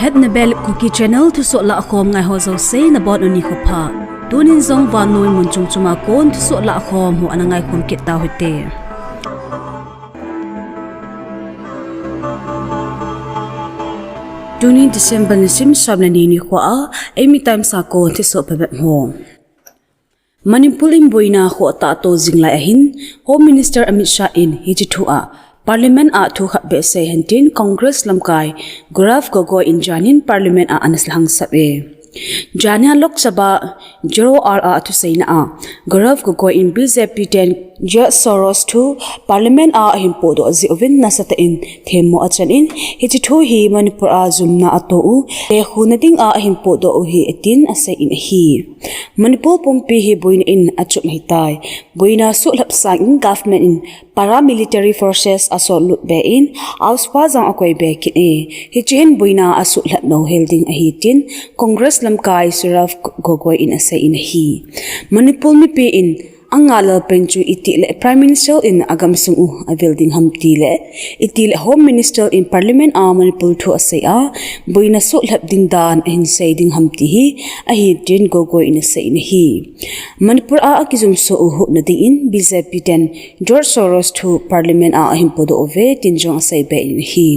Hetna Belap Kuki channel Thusoh Lahkhom ngai ho zo se na bot oni khopa tunin zong van noi mun chung chuma kon Thusoh Lahkhom hu anangai khom kit ta hote tunin December ni sim sabna ni khwa emi time sa ko Thusoh pebet ho Manipur in boina ho ta to jinglai ahin Home Minister Amit Shah in hiji thua Parliament a thu khat be se hentin Congress lamkai Gogoi in janin Parliament a anaslang sabe Jania Lok Sabha 0R a thu seina a Gogoi in BJP 10 Ja Soros thu Parliament a himpo do zi ovin nasata in themo achan in hiji thu hi Manipur a zumna ato u te hunading a himpo do hi etin ase in hi Manipur pompi hi boin in achum hitai boina su lap sang in government in paramilitary forces aso lut be in auspa jang akoi be ki e hichen boina asu lap no helding a hi tin Congress lamkai suraf Gogoi in ase in hi Manipur mi pe in angala penchu itile Prime Minister in gamsunga a building hamti le itile Home Minister in Parliament a Manipur thu ase a boina so lap ding dan in say ding hamti hi a hi tin Gogoi in ase in hi Manipur a akizum so hu na ding in BJP 10 George Soros thu Parliament a himpodo ove tin jong ase be in hi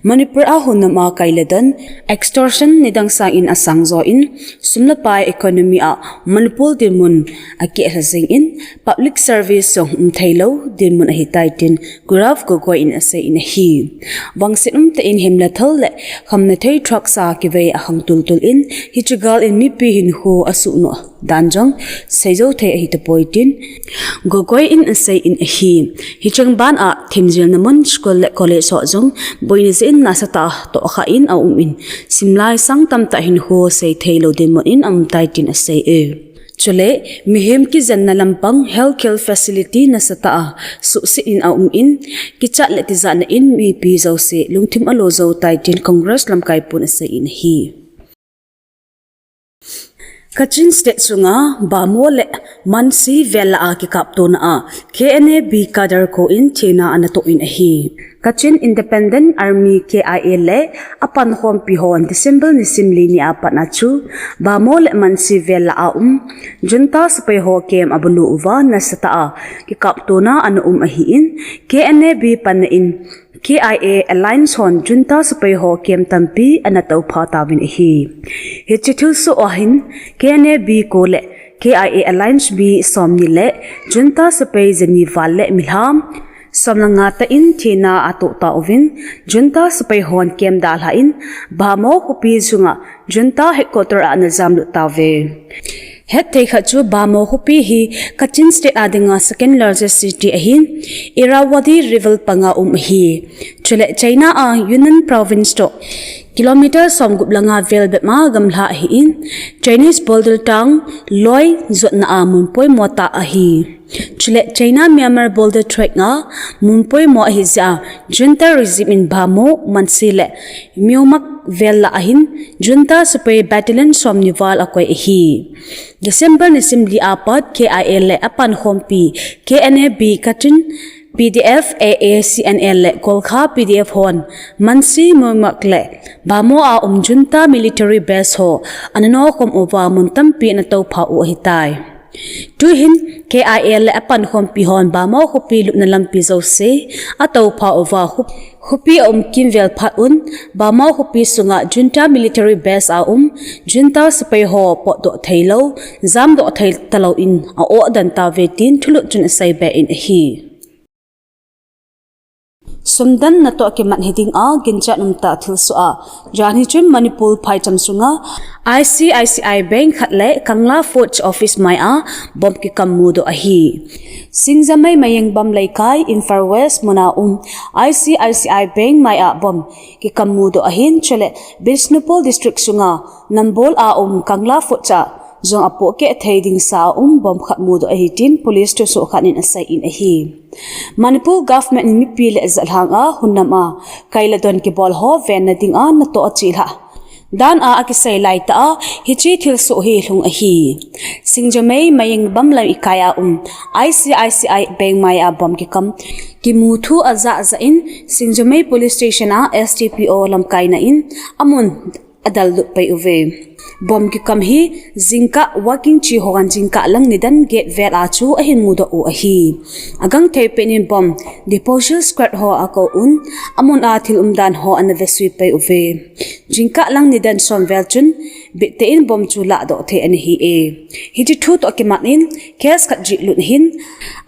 Manipur a hunama kailadan extortion nidang sa in asang zo in sumna pai economy a Manipur dimun aki hazing in public service song thailo dimun a hitai tin Gogoi in ase in hi wangsin te in himla thol le khamna thei truck sa ki ve a hangtul tul in hichugal in mi pi hin ho asu no danjong seizo the hi te poitin Gogoi in ase in hi hichang ban a thimjil namon school le college so jong boinizin nasata to kha in a in simlai sang tam ta hin ho sei thailo demon in am taitin ase e chule mihem ki janna lampang health care facility nasata su si in a in kicha le ti zana in mi pi zo se lungthim alo zo taitin Congress lamkai pun ase in hi Kachin state sunga bamo le mansi vela a kikaptona a KNAB kadar ko in China anato in hi Kachin Independent Army KIA le apan hom pi hon December ni simli ni apan achu bamo le mansi vela a junta sapay ho kem abulu uva nasata a kikaptona anu ahi in KNAB pan in KIA Alliance hon junta sapay ho kem tampi anataw phatawin hi hichitul so ahin KNAB ko le KIA Alliance B somni le junta sapay Geneva le milham somlanga ta in China ato ta ovin junta sapay hon kem dalha in bamo hupi sunga junta headquarter anazam lutave Het te khachu bamo hupi hi Kachin state adinga second largest city ahin Irrawaddy river panga hi chule China a Yunnan province to kilometer somgup langa velbet ma gamla hi in Chinese boulder tang loi zotna a munpoi mota a hi chule China Myanmar boulder trek nga munpoi mo hi za junta regime in bamo mansile myomak vella ahin junta super battalion somniwal akoi hi December ni simli apat KIA le apan hompi KNAB Kachin PDF AACNL le Golkha PDF hon mansi momak le bamo a junta military base ho anano kom ova muntam pi na to pha u hitai tu hin KIA le apan hom pi hon bamo hupi lu na lampi zo se ato pha ova hupi kimvel phat un bamo hupi sunga junta military base a junta sapay ho po do thailo zam do thail talo in a o dan ta vetin thulu chun sai be in hi Sumdan na to ke man heading a gincha numta thilso a jani chim Manipur phai chamsunga ICICI bank khatle Kangla Fort office mai a bom ki kamudo a hi Singzamai mayeng bam laikai in Far West mona ICICI bank mai a bom ki kamudo a hin chole Bisnupol district sunga Nambol a Kangla Fort cha zong apo ke thading sa bom khatmudo a hitin police to so khanin asai in a hi Manipur government mi pile zalhanga hunama kailadon ki bol ho ven na ding a na to achilha Dan a akisay lai ta hichi Thusoh hi hlung a hi. Singjamei maying bam lam ikaya ICICI bank maya bom kikam kimuthu aza za in Singjamei police station a STPO lam kaina in amun adal lut pai uve. Bom kikam hi zingka working chi hogan zingka lang nidan get vel a chu a hin muda u a hi. Agang tepenin bom deposit square ho ako un amun a thil umdan ho an vesui pai uve. Jingka lang nidan som vel chun bittein bom chu la do the ani hi e. Hiji thu to kimanin kes khat ji lut hin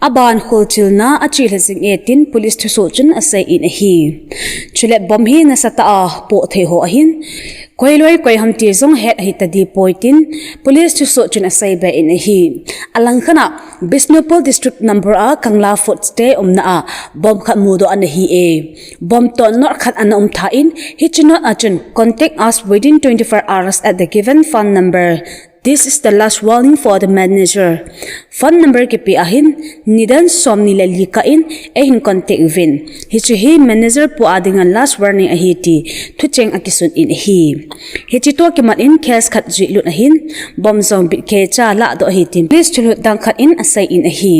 aban khol chilna a chi hezing e tin police Thusoh chun asai in a hi. Chule bom hi na sata a po the ho a hin koiloi koi ham ti zong het hi ta di poitin police Thusoh chun asai ba in a hi. Alang khana Bisnupur district number a kangla foot stay omna a bom khat mudo an hi e. Bom to not khat an tha in hichinot achun contact us within 24 hours at the given phone number. This is the last warning for the manager. Phone number ke pi ahin nidan som nila lika in ehin contact vin. Hichi hi manager pu adingan last warning ahi ti thucheng akisun in hi. Hichi to ke mat in case khat ji lut ahin bom zong bit ke cha la do hi tin please chulut dang khat in asai in ahi.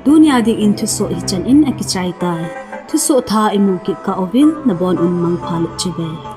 Dunya ding in Thusoh hi chan in akichai tai. Thusoh tha imu ki ka ovin na bon un mang phalut chibe.